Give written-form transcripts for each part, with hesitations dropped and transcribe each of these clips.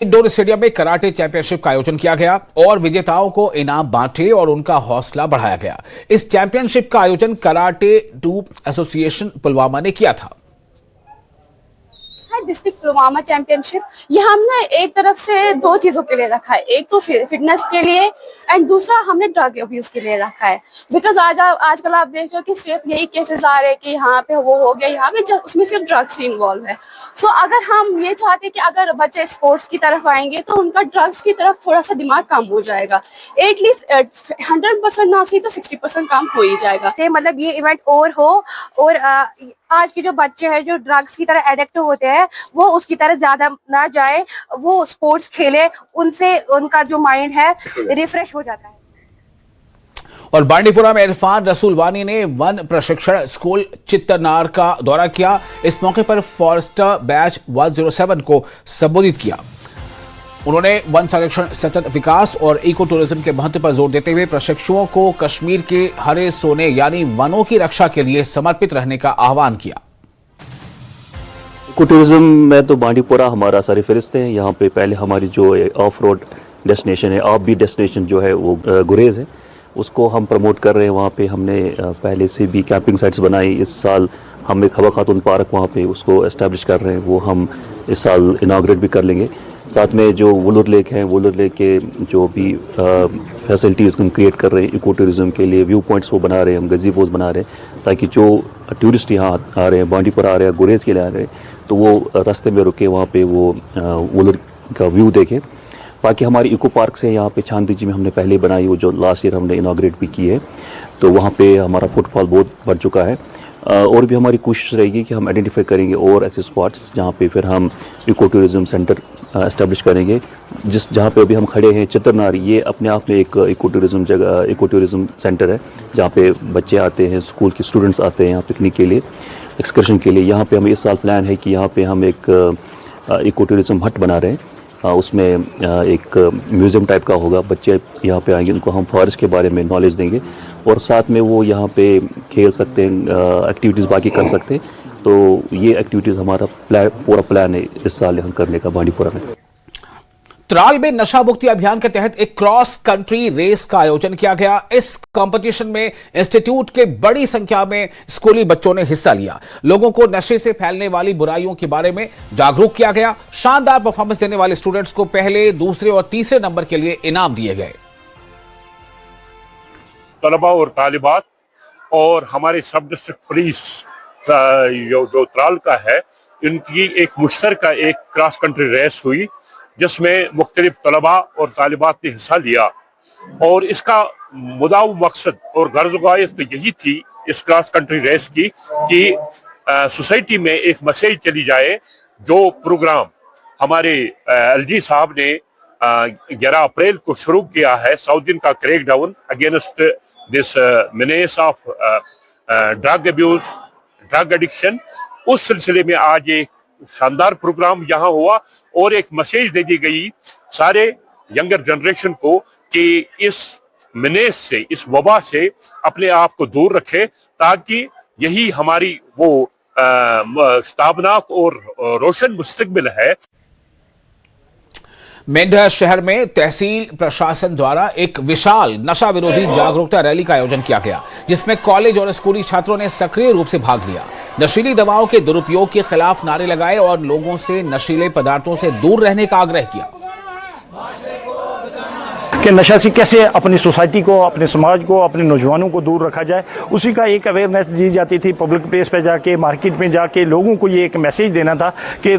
Indoor stadium में karate championship का आयोजन किया गया और विजेताओं को इनाम बांटे और उनका हौसला बढ़ाया गया। इस चैंपियनशिप का आयोजन कराटे 2 एसोसिएशन पुलवामा ने किया था। डिस्ट्रिक्ट पुलवामा चैंपियनशिप ये हमने एक तरफ से दो चीजों के लिए रखा है, एक तो फिटनेस के लिए एंड दूसरा हमने ड्रग अब्यूज के लिए रखा है। बिकॉज आजकल आप देख रहे हो कि सिर्फ यही केसेस आ रहे हैं कि यहाँ पे वो हो गया, यहाँ पे उसमें सिर्फ ड्रग्स ही इन्वॉल्व है। सो अगर हम ये चाहते हैं कि अगर बच्चे स्पोर्ट्स की तरफ आएंगे तो उनका ड्रग्स की तरफ थोड़ा सा दिमाग कम हो जाएगा। एटलीस्ट 100% ना सही तो 60% काम हो ही जाएगा। मतलब ये इवेंट और हो और आज के जो बच्चे हैं जो ड्रग्स की तरह एडिक्ट होते हैं वो उसकी तरह ज्यादा ना जाए, वो स्पोर्ट्स खेले, उनसे उनका जो माइंड है रिफ्रेश हो जाता है। और बांडीपुरा में इरफान रसूल वानी ने वन प्रशिक्षण स्कूल चित्तरनार का दौरा किया। इस मौके पर फॉरेस्टर बैच 107 को संबोधित किया। उन्होंने वन संरक्षण, सतत विकास और इको टूरिज्म के महत्व पर जोर देते हुए प्रशिक्षुओं को कश्मीर के हरे सोने यानी वनों की रक्षा के लिए समर्पित रहने का आह्वान किया। इको टूरिज्म में तो बांडीपुरा हमारा सरफहरिस्त है। यहाँ पे पहले हमारी जो ऑफ रोड डेस्टिनेशन है, ऑफ बीट डेस्टिनेशन जो है वो गुरेज है, उसको हम प्रमोट कर रहे हैं। वहाँ पे हमने पहले से भी कैंपिंग साइट्स बनाई। इस साल हम एक हवा खातून पार्क वहाँ पे उसको एस्टैब्लिश कर रहे हैं, वो हम इस साल इनाग्रेट भी कर लेंगे। साथ में जो वुलर लेक है, वुलर लेक के जो भी फैसिलिटीज़ हम क्रिएट कर रहे हैं इको टूरिज्म के लिए, व्यू पॉइंट्स वो बना रहे हैं, हम गजीबोज बना रहे हैं ताकि जो टूरिस्ट यहाँ आ रहे हैं, बांडीपुरा आ रहे हैं, गुरेज के लिए आ रहे हैं, तो वो रास्ते में रुके वहाँ पे वो वुलर का व्यू देखें। बाकी हमारी इको पार्क से यहाँ पे चांदी में हमने पहले बनाई, वो जो लास्ट ईयर हमने इनाग्रेट भी की है, तो वहाँ पे हमारा फुटफॉल बहुत बढ़ चुका है। और भी हमारी कोशिश रहेगी कि हम आइडेंटिफाई करेंगे और ऐसे स्पॉट्स जहाँ पे फिर हम इको टूरिज्म सेंटर एस्टेब्लिश करेंगे। जहाँ पे अभी हम खड़े हैं चित्तरनार, ये अपने आप में एक इको टूरिज्म जगह, इको टूरिज्म सेंटर है जहाँ पे बच्चे आते हैं, स्कूल के स्टूडेंट्स आते हैं यहाँ पिकनिक के लिए, एक्सकर्शन के लिए। यहाँ पे हम इस साल प्लान है कि यहाँ पे हम एक इको टूरिज्म हट बना रहे हैं। उसमें एक म्यूज़ियम टाइप का होगा, बच्चे यहाँ पे आएंगे, उनको हम फॉरेस्ट के बारे में नॉलेज देंगे और साथ में वो यहाँ पे खेल सकते हैं, एक्टिविटीज़ बाकी कर सकते हैं। तो ये एक्टिविटीज़ हमारा पूरा प्लान है इस साल हम करने का बांडीपुरा में। त्राल में नशा मुक्ति अभियान के तहत एक क्रॉस कंट्री रेस का आयोजन किया गया। इस कंपटीशन में इंस्टीट्यूट के बड़ी संख्या में स्कूली बच्चों ने हिस्सा लिया। लोगों को नशे से फैलने वाली बुराइयों के बारे में जागरूक किया गया। शानदार परफॉर्मेंस देने वाले स्टूडेंट्स को पहले, दूसरे और तीसरे नंबर के लिए इनाम दिए गए। तलबा और तालिबात और हमारे सब डिस्ट्रिक्ट पुलिस जो त्राल का है, इनकी एक मुश्तरका एक क्रॉस कंट्री रेस हुई जिसमें मुख्तलिफ तलबा और तालिबात ने हिस्सा लिया। और इसका मुदाव मकसद और गर्ज गायत तो यही थी इस क्रॉस कंट्री रेस की कि सोसाइटी में एक मैसेज चली जाए। जो प्रोग्राम हमारे एलजी साहब ने 11 अप्रैल को शुरू किया है, 100 दिन का crack down against this menace of drug abuse, drug addiction, उस सिलसिले में आज एक शानदार प्रोग्राम यहाँ हुआ और एक मैसेज दे दी गई सारे यंगर जनरेशन को कि इस मिनेस से, इस वबा से अपने आप को दूर रखें, ताकि यही हमारी वो शताबनाक और रोशन मुस्तकबिल है। मेंढर शहर में तहसील प्रशासन द्वारा एक विशाल नशा विरोधी जागरूकता रैली का आयोजन किया गया, जिसमें कॉलेज और स्कूली छात्रों ने सक्रिय रूप से भाग लिया। नशीली दवाओं के दुरुपयोग के खिलाफ नारे लगाए और लोगों से नशीले पदार्थों से दूर रहने का आग्रह किया कि नशा से कैसे अपनी सोसाइटी को, अपने समाज को, अपने नौजवानों को दूर रखा जाए। उसी का एक अवेयरनेस दी जाती थी। पब्लिक प्लेस पे जाके, मार्केट में जाके लोगों को ये एक मैसेज देना था कि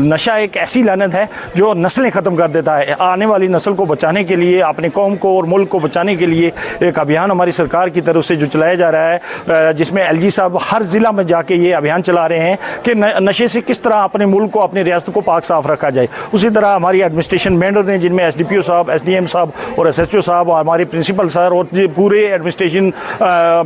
नशा एक ऐसी लानत है जो नस्लें ख़त्म कर देता है। आने वाली नस्ल को बचाने के लिए, अपने कौम को और मुल्क को बचाने के लिए एक अभियान हमारी सरकार की तरफ से जो चलाया जा रहा है, जिसमें एलजी साहब हर ज़िला में जाके ये अभियान चला रहे हैं कि नशे से किस तरह अपने मुल्क को, अपनी रियासत को पाक साफ रखा जाए। उसी तरह हमारी एडमिनिस्ट्रेशन मेंबर ने, जिनमें SDPO साहब, SDM एम साहब और SHO साहब और हमारे प्रिंसिपल सर और पूरे एडमिनिस्ट्रेशन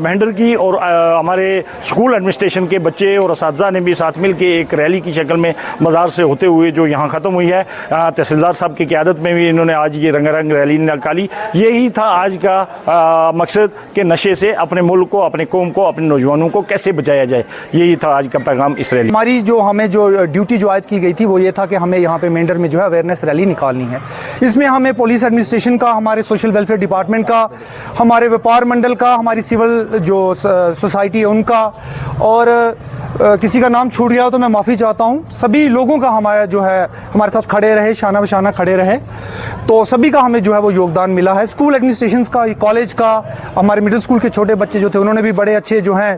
महंडर की और हमारे स्कूल एडमिनिस्ट्रेशन के बच्चे और असातिज़ा ने भी साथ मिल के एक रैली की शक्ल में मज़ार से होते हुए जो यहाँ ख़त्म हुई है। तहसीलदार साहब की क़यादत में भी इन्होंने आज ये रंगारंग रैली निकाली। यही था आज का मकसद कि नशे से अपने मुल्क को, अपने कौम को, अपने नौजवानों को कैसे बचाया जाए। यही था आज का पैगाम इस रैली। हमारी हमें जो ड्यूटी जो आयद की गई थी वो ये था कि हमें यहाँ पे मेंढर में जो है अवेयरनेस रैली निकालनी है। इसमें हमें पुलिस एडमिनिस्ट्रेशन का, हमारे सोशल वेलफेयर डिपार्टमेंट का, हमारे व्यापार मंडल का, हमारी सिविल जो सोसाइटी है उनका, और किसी का नाम छूट गया हो तो मैं माफ़ी चाहता हूँ। सभी लोगों का हमारा जो है हमारे साथ खड़े रहे, शाना बशाना खड़े रहे, तो सभी का हमें जो है वो योगदान मिला है। स्कूल एडमिनिस्ट्रेशन का, कॉलेज का, हमारे मिडिल स्कूल के छोटे बच्चे जो थे उन्होंने भी बड़े अच्छे जो हैं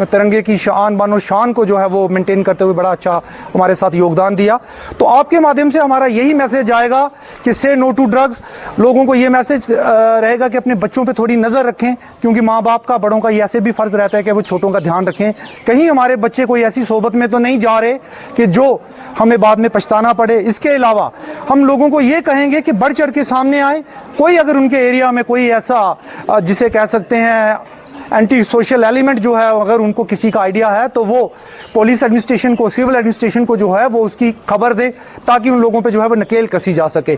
तिरंगे की शान बानो शान को जो है वो मेंटेन करते हुए बड़ा अच्छा हमारे साथ योगदान दिया। तो आपके माध्यम से हमारा यही मैसेज आएगा कि से नो टू ड्रग्स। लोगों को ये मैसेज रहेगा कि अपने बच्चों पे थोड़ी नज़र रखें, क्योंकि माँ बाप का, बड़ों का ये ऐसे भी फ़र्ज़ रहता है कि वो छोटों का ध्यान रखें। कहीं हमारे बच्चे कोई ऐसी सोबत में तो नहीं जा रहे कि जो हमें बाद में पछताना पड़े। इसके अलावा हम लोगों को ये कहेंगे कि बढ़ चढ़ के सामने आए। कोई अगर उनके एरिया में कोई ऐसा जिसे कह सकते हैं एंटी सोशल एलिमेंट जो है, अगर उनको किसी का आइडिया है तो वो पुलिस एडमिनिस्ट्रेशन को, सिविल एडमिनिस्ट्रेशन को जो है वो उसकी खबर दे, ताकि उन लोगों पे जो है वो नकेल कसी जा सके।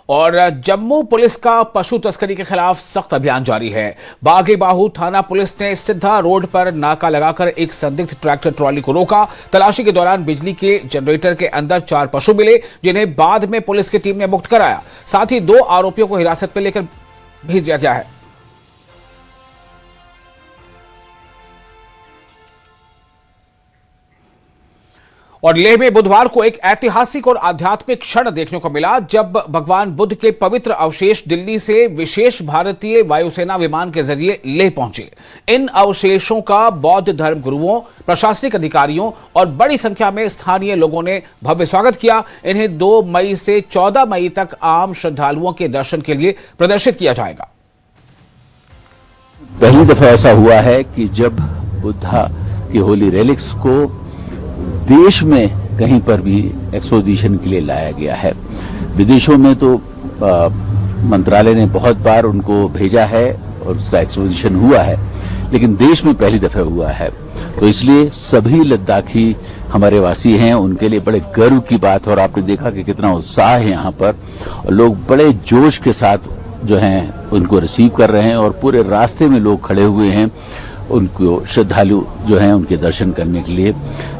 और जम्मू पुलिस का पशु तस्करी के खिलाफ सख्त अभियान जारी है। बागे बाहू थाना पुलिस ने सिद्धा रोड पर नाका लगाकर एक संदिग्ध ट्रैक्टर ट्रॉली को रोका। तलाशी के दौरान बिजली के जनरेटर के अंदर 4 पशु मिले, जिन्हें बाद में पुलिस की टीम ने मुक्त कराया। साथ ही 2 आरोपियों को हिरासत में लेकर भेज दिया गया है। और लेह में बुधवार को एक ऐतिहासिक और आध्यात्मिक क्षण देखने को मिला, जब भगवान बुद्ध के पवित्र अवशेष दिल्ली से विशेष भारतीय वायुसेना विमान के जरिए लेह पहुंचे। इन अवशेषों का बौद्ध धर्म गुरुओं, प्रशासनिक अधिकारियों और बड़ी संख्या में स्थानीय लोगों ने भव्य स्वागत किया। इन्हें 2 मई से 14 मई तक आम श्रद्धालुओं के दर्शन के लिए प्रदर्शित किया जाएगा। पहली दफा ऐसा हुआ है कि जब बुद्धा की होली रेलिक्स को देश में कहीं पर भी एक्सपोजिशन के लिए लाया गया है। विदेशों में तो मंत्रालय ने बहुत बार उनको भेजा है और उसका एक्सपोजिशन हुआ है, लेकिन देश में पहली दफा हुआ है। तो इसलिए सभी लद्दाखी हमारे वासी हैं, उनके लिए बड़े गर्व की बात है। और आपने देखा कि कितना उत्साह है यहाँ पर, और लोग बड़े जोश के साथ जो हैं उनको रिसीव कर रहे हैं, और पूरे रास्ते में लोग खड़े हुए हैं उनको, श्रद्धालु जो हैं उनके दर्शन करने के लिए।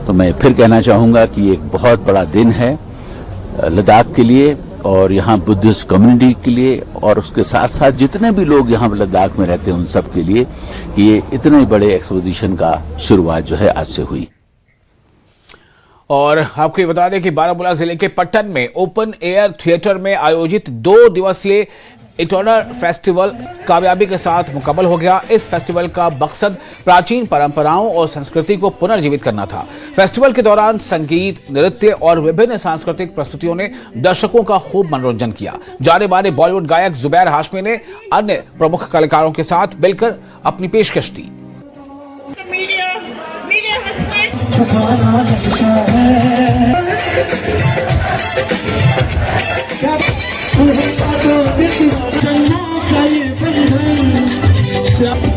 तो मैं फिर कहना चाहूँगा कि एक बहुत बड़ा दिन है लद्दाख के लिए और यहाँ बुद्धिस्ट कम्युनिटी के लिए, और उसके साथ साथ जितने भी लोग यहाँ लद्दाख में रहते हैं उन सब के लिए, कि ये इतने बड़े एक्सपोजिशन का शुरुआत जो है आज से हुई। और आपको ये बता दें कि बारामूला जिले के पट्टन में ओपन एयर थिएटर में आयोजित 2 दिवसीय इटर्नल फेस्टिवल कामयाबी के साथ मुकम्मल हो गया। इस फेस्टिवल का मकसद प्राचीन परंपराओं और संस्कृति को पुनर्जीवित करना था। फेस्टिवल के दौरान संगीत, नृत्य और विभिन्न सांस्कृतिक प्रस्तुतियों ने दर्शकों का खूब मनोरंजन किया। जाने माने बॉलीवुड गायक जुबैर हाशमी ने अन्य प्रमुख कलाकारों के साथ मिलकर अपनी पेशकश दी।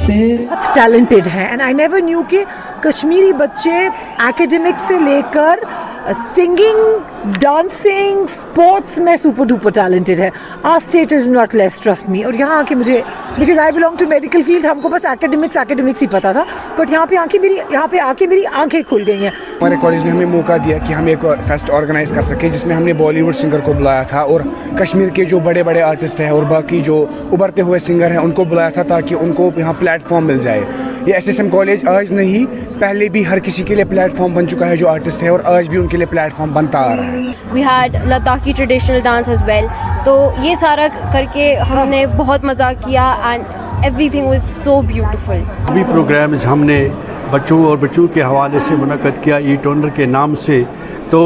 बहुत टैलेंटेड है एंड आई नेवर न्यू कि कश्मीरी बच्चे एकेडमिक से लेकर सिंगिंग, डांसिंग, स्पोर्ट्स में सुपर डुपर टैलेंटेड है। Our state is not less, trust me. और यहाँ आके मुझे, because I belong to medical field, हमको बस एकेडमिक्स ही पता था, बट यहाँ पे आके मेरी आंखें खुल गई हैं। हमारे कॉलेज ने हमें मौका दिया कि हम एक फेस्ट ऑर्गेनाइज कर सके, जिसमें हमने बॉलीवुड सिंगर को बुलाया था और कश्मीर के जो बड़े बड़े आर्टिस्ट हैं और बाकी जो उभरते हुए सिंगर हैं उनको बुलाया था, ताकि उनको यहाँ प्लेटफॉर्म मिल जाए। ये SSM कॉलेज आज नहीं, पहले भी हर किसी के लिए प्लेटफॉर्म बन चुका है जो आर्टिस्ट है, और आज भी उनके लिए प्लेटफॉर्म बनता आ रहा है। We had Ladakhi traditional dance as well. तो ये सारा करके हमने बहुत मज़ा किया and everything was so beautiful. अभी प्रोग्राम्स हमने बच्चों और बच्चों के हवाले से मुनक़्क़द किया ई-टर्नर के नाम से। तो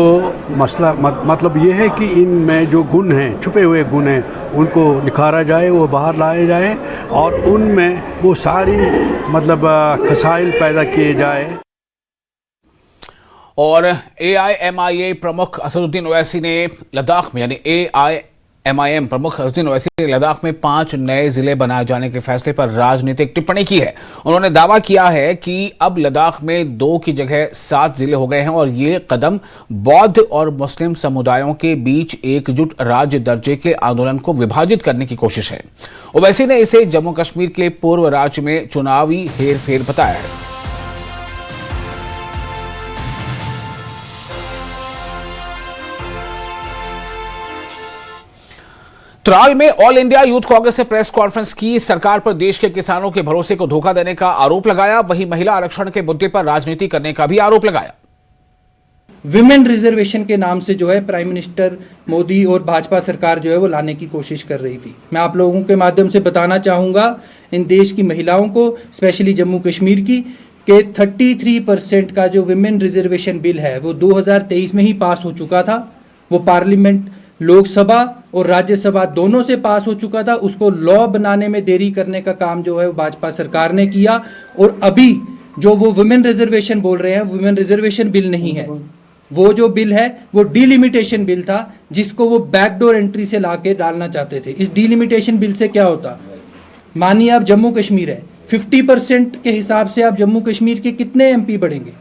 मसला मतलब ये है कि इनमें जो गुण हैं, छुपे हुए गुण हैं, उनको निखारा जाए, वो बाहर लाए जाए और उनमें वो सारी मतलब खसाइल पैदा किए जाए। और AIMIA प्रमुख असदुद्दीन ओवैसी ने लद्दाख में यानी AIMIM प्रमुख असदुद्दीन ओवैसी ने लद्दाख में 5 नए जिले बनाए जाने के फैसले पर राजनीतिक टिप्पणी की है। उन्होंने दावा किया है कि अब लद्दाख में 2 की जगह 7 जिले हो गए हैं और ये कदम बौद्ध और मुस्लिम समुदायों के बीच एकजुट राज्य दर्जे के आंदोलन को विभाजित करने की कोशिश है। ओवैसी ने इसे जम्मू कश्मीर के पूर्व राज्य में चुनावी हेरफेर बताया है। त्राल में ऑल इंडिया यूथ कांग्रेस ने प्रेस कॉन्फ्रेंस की। सरकार पर देश के किसानों के भरोसे को धोखा देने का आरोप लगाया। वहीं महिला आरक्षण के मुद्दे पर राजनीति करने का भी आरोप लगाया। विमेन रिजर्वेशन के नाम से जो है प्राइम मिनिस्टर मोदी और भाजपा सरकार जो है वो लाने की कोशिश कर रही थी। मैं आप लोगों के माध्यम से बताना चाहूँगा इन देश की महिलाओं को, स्पेशली जम्मू कश्मीर की, कि 33% का जो विमेन रिजर्वेशन बिल है वो 2023 में ही पास हो चुका था। वो पार्लियामेंट, लोकसभा और राज्यसभा दोनों से पास हो चुका था। उसको लॉ बनाने में देरी करने का काम जो है वो भाजपा सरकार ने किया। और अभी जो वो वुमेन रिजर्वेशन बोल रहे हैं, वुमेन रिजर्वेशन बिल नहीं है, वो जो बिल है वो डिलिमिटेशन बिल था, जिसको वो बैकडोर एंट्री से लाके डालना चाहते थे। इस डिलिमिटेशन बिल से क्या होता, मानिए आप जम्मू कश्मीर है, 50% के हिसाब से आप जम्मू कश्मीर के कितने एमपी बढ़ेंगे?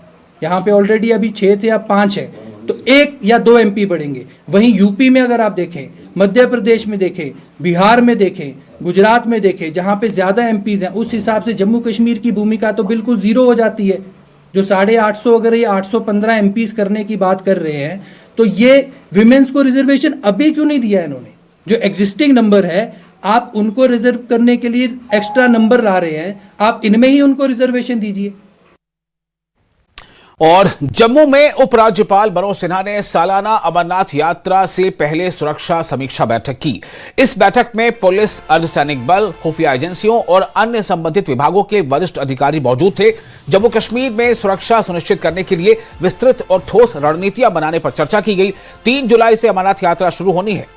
यहाँ पे ऑलरेडी अभी 6 थे, अब 5 है, तो 1 या 2 एमपी बढ़ेंगे। वहीं यूपी में अगर आप देखें, मध्य प्रदेश में देखें, बिहार में देखें, गुजरात में देखें, जहाँ पे ज़्यादा एमपीज़ हैं, उस हिसाब से जम्मू कश्मीर की भूमिका तो बिल्कुल ज़ीरो हो जाती है। जो 850 अगर ये 815 एमपीज़ करने की बात कर रहे हैं, तो ये विमेंस को रिजर्वेशन अभी क्यों नहीं दिया इन्होंने? जो एग्जिस्टिंग नंबर है, आप उनको रिजर्व करने के लिए एक्स्ट्रा नंबर ला रहे हैं, आप इनमें ही उनको रिजर्वेशन दीजिए। और जम्मू में उपराज्यपाल मनोज सिन्हा ने सालाना अमरनाथ यात्रा से पहले सुरक्षा समीक्षा बैठक की। इस बैठक में पुलिस, अर्धसैनिक बल, खुफिया एजेंसियों और अन्य संबंधित विभागों के वरिष्ठ अधिकारी मौजूद थे। जम्मू कश्मीर में सुरक्षा सुनिश्चित करने के लिए विस्तृत और ठोस रणनीतियां बनाने पर चर्चा की गई। 3 जुलाई से अमरनाथ यात्रा शुरू होनी है।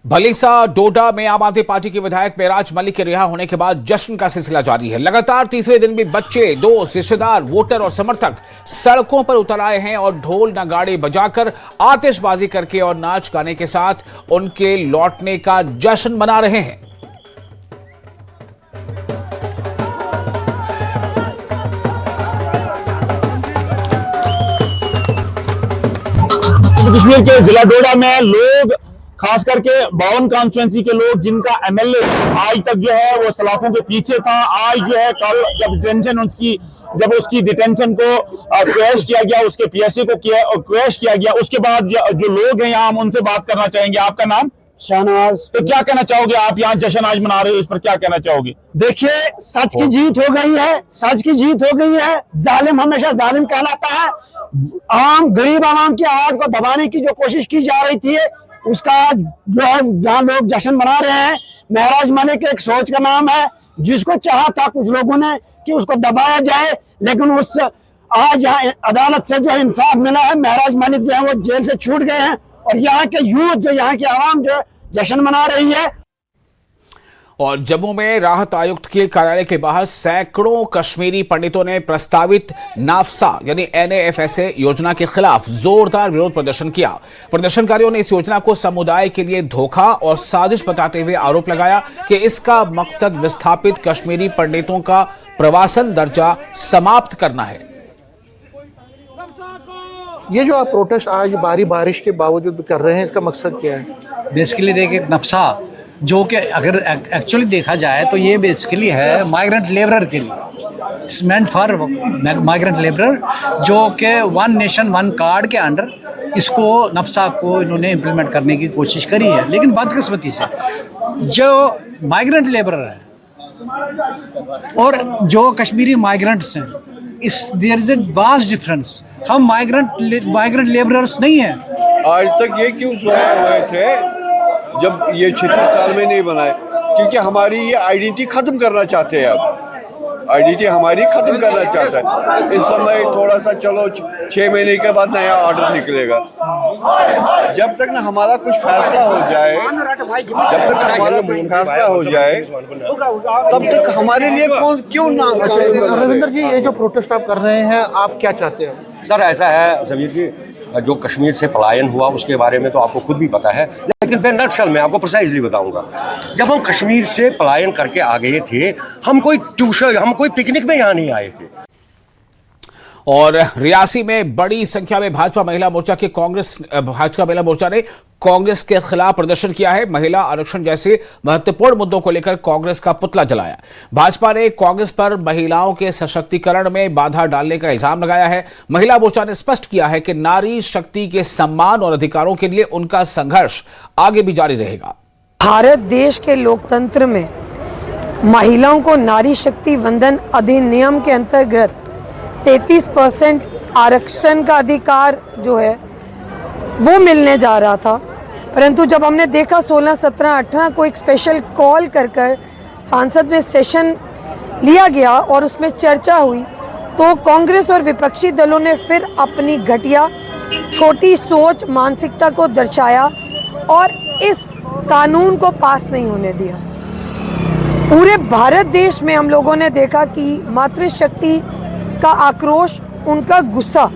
भलीसा डोडा में आम आदमी पार्टी के विधायक मेराज मलिक के रिहा होने के बाद जश्न का सिलसिला जारी है। लगातार तीसरे दिन भी बच्चे, दोस्त, रिश्तेदार, वोटर और समर्थक सड़कों पर उतर आए हैं और ढोल नगाड़े बजाकर, आतिशबाजी करके और नाच गाने के साथ उनके लौटने का जश्न मना रहे हैं। कश्मीर के जिला डोडा में लोग, खास करके 52 कॉन्स्टिट्यूंसी के लोग, जिनका एमएलए आज तक जो है वो सलाखों के पीछे था, आज जो है कल जब उसकी डिटेंशन को क्वैश किया गया, उसके पीएसए को क्वैश किया गया, उसके बाद जो लोग हैं यहाँ, हम उनसे बात करना चाहेंगे। आपका नाम? शहनाज। तो क्या कहना चाहोगे, आप यहाँ जश्न आज मना रहे हो, इस पर क्या कहना चाहोगे? देखिए, सच की जीत हो गई है, सच की जीत हो गई है। जालिम हमेशा जालिम कहलाता है। आम गरीब आवाम की आवाज को दबाने की जो कोशिश की जा रही थी, उसका जो है जहाँ लोग जश्न मना रहे हैं। महराज मलिक एक सोच का नाम है, जिसको चाहा था कुछ लोगों ने कि उसको दबाया जाए, लेकिन उस आज यहाँ अदालत से जो है इंसाफ मिला है। महराज मलिक जो है वो जेल से छूट गए हैं और यहाँ के यूथ, जो यहाँ की आवाम जो जश्न मना रही है। और जम्मू में राहत आयुक्त के कार्यालय के बाहर सैकड़ों कश्मीरी पंडितों ने प्रस्तावित नाफसा यानी NAFSA योजना के खिलाफ जोरदार विरोध प्रदर्शन किया। प्रदर्शनकारियों ने इस योजना को समुदाय के लिए धोखा और साजिश बताते हुए आरोप लगाया कि इसका मकसद विस्थापित कश्मीरी पंडितों का प्रवासन दर्जा समाप्त करना है। ये जो आप प्रोटेस्ट आज भारी बारिश के बावजूद कर रहे हैं, इसका मकसद क्या है? बेसिकली देखिए, नफसा जो कि अगर एक्चुअली देखा जाए तो ये बेसिकली है माइग्रेंट लेबरर के लिए, it's meant for migrant labourer, जो कि 1 नेशन 1 कार्ड के अंडर इसको नफसा को इन्होंने इम्प्लीमेंट करने की कोशिश करी है। लेकिन बदकिस्मती से जो माइग्रेंट लेबरर है और जो कश्मीरी माइग्रेंट्स हैं, there is a vast difference. हम माइग्रेंट लेबरर्स नहीं हैं। आज तक ये क्यों सोए हुए थे जब ये 36 साल में नहीं बनाए? क्योंकि हमारी ये आइडेंटिटी खत्म करना चाहते हैं। अब आइडेंटिटी हमारी खत्म करना चाहता है। इस समय थोड़ा सा चलो 6 महीने के बाद नया ऑर्डर निकलेगा। जब तक ना हमारा कुछ फैसला हो जाए, तब तक हमारे लिए कौन क्यों ना। रविंदर जी, ये जो प्रोटेस्ट आप कर रहे हैं, आप क्या चाहते हैं? सर ऐसा है जमीर जी, जो कश्मीर से पलायन हुआ उसके बारे में तो आपको खुद भी पता है, लेकिन मैं नटशल में आपको प्रिसाइजली बताऊंगा। जब हम कश्मीर से पलायन करके आ गए थे, हम कोई पिकनिक में यहाँ नहीं आए थे। और रियासी में बड़ी संख्या में भाजपा महिला मोर्चा ने कांग्रेस के खिलाफ प्रदर्शन किया है। महिला आरक्षण जैसे महत्वपूर्ण मुद्दों को लेकर कांग्रेस का पुतला जलाया। भाजपा ने कांग्रेस पर महिलाओं के सशक्तिकरण में बाधा डालने का इल्जाम लगाया है। महिला मोर्चा ने स्पष्ट किया है कि नारी शक्ति के सम्मान और अधिकारों के लिए उनका संघर्ष आगे भी जारी रहेगा। भारत देश के लोकतंत्र में महिलाओं को नारी शक्ति वंदन अधिनियम के अंतर्गत 33% आरक्षण का अधिकार जो है वो मिलने जा रहा था, परंतु जब हमने देखा 16, 17, 18 को एक स्पेशल कॉल कर सांसद में सेशन लिया गया और उसमें चर्चा हुई, तो कांग्रेस और विपक्षी दलों ने फिर अपनी घटिया छोटी सोच मानसिकता को दर्शाया और इस कानून को पास नहीं होने दिया। पूरे भारत देश में हम लोगों ने देखा कि मातृशक्ति का आक्रोश, उनका गुस्सा,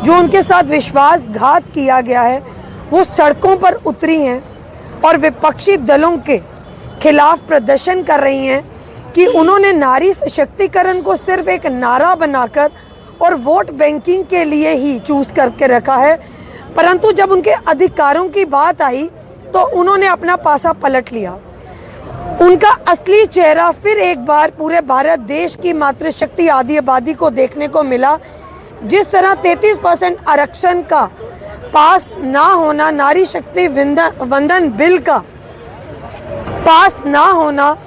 जो उनके साथ विश्वासघात किया गया है, वो सड़कों पर उतरी हैं और विपक्षी दलों के खिलाफ प्रदर्शन कर रही हैं कि उन्होंने नारी सशक्तिकरण को सिर्फ एक नारा बनाकर और वोट बैंकिंग के लिए ही चूज करके रखा है, परंतु जब उनके अधिकारों की बात आई तो उन्होंने अपना पासा पलट लिया। उनका असली चेहरा फिर एक बार पूरे भारत देश की मातृशक्ति आदि आबादी को देखने को मिला। जिस तरह 33% आरक्षण का पास ना होना, नारी शक्ति वंदन बिल का पास ना होना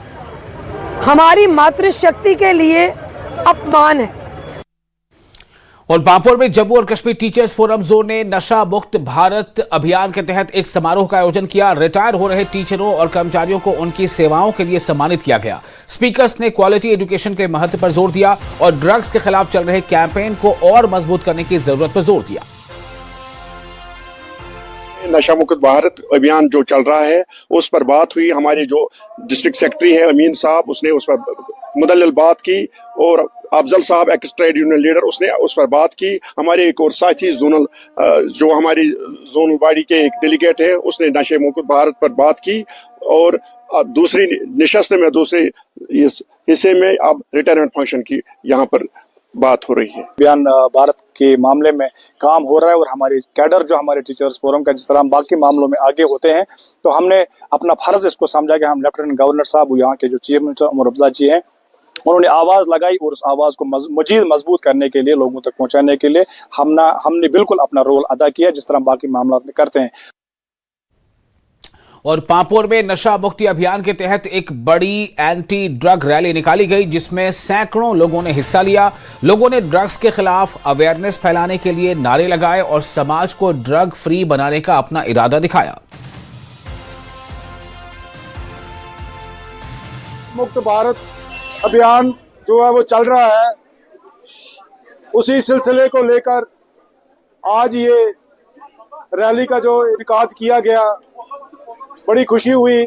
हमारी मातृशक्ति के लिए अपमान है। और पापुर में जम्मू और कश्मीर टीचर्स फोरम जोन ने नशा मुक्त भारत अभियान के तहत एक समारोह का आयोजन किया। रिटायर हो रहे टीचरों और कर्मचारियों को उनकी सेवाओं के लिए सम्मानित किया गया। स्पीकर्स ने क्वालिटी एजुकेशन के महत्व पर जोर दिया और ड्रग्स के खिलाफ चल रहे कैंपेन को और मजबूत करने की जरूरत पर जोर दिया। नशा मुक्त भारत अभियान जो चल रहा है उस पर बात हुई। हमारे जो डिस्ट्रिक्ट सेक्रेटरी है अमीन साहब, उसने उस पर मुदल्लिल बात की और अफजल साहब एक्स ट्रेड यूनियन लीडर, उसने उस पर बात की। हमारे एक और साथी जोनल जो हमारी जोनल बॉडी के एक डेलीगेट है, उसने नशे मुक्त भारत पर बात की। और दूसरी निशस्त में दूसरे इस हिस्से में अब रिटायरमेंट फंक्शन की यहाँ पर बात हो रही है। अभियान भारत के मामले में काम हो रहा है और हमारी कैडर जो हमारे टीचर्स फोरम का, जिस तरह हम बाकी मामलों में आगे होते हैं, तो हमने अपना फर्ज इसको समझा कि हम लेफ्टिनेंट गवर्नर साहब, यहाँ के जो चीफ मिनिस्टर उमर अब्दुल्ला जी हैं, उन्होंने आवाज लगाई और उस आवाज को मजीद मजबूत करने के लिए, लोगों तक पहुंचाने के लिए हमने बिल्कुल अपना रोल अदा किया, जिस तरह बाकी मामला में करते हैं। और पापुर में नशा मुक्ति अभियान के तहत एक बड़ी एंटी ड्रग रैली निकाली गई, जिसमें सैकड़ों लोगों ने हिस्सा लिया। लोगों ने ड्रग्स के खिलाफ अवेयरनेस फैलाने के लिए नारे लगाए और समाज को ड्रग फ्री बनाने का अपना इरादा दिखाया। मुक्त भारत अभियान जो है वो चल रहा है, उसी सिलसिले को लेकर आज ये रैली का जो इनकाद किया गया, बड़ी खुशी हुई।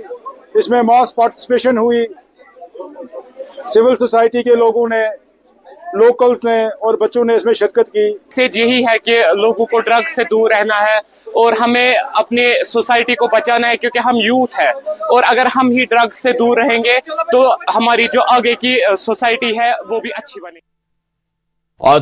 इसमें मास पार्टिसिपेशन हुई, सिविल सोसाइटी के लोगों ने, लोकल्स ने और बच्चों ने इसमें शिरकत की। से यही है कि लोगों को ड्रग्स से दूर रहना है और हमें अपने सोसाइटी को बचाना है, क्योंकि हम यूथ है और अगर हम ही ड्रग्स से दूर रहेंगे तो हमारी जो आगे की सोसाइटी है वो भी अच्छी बनेगी। और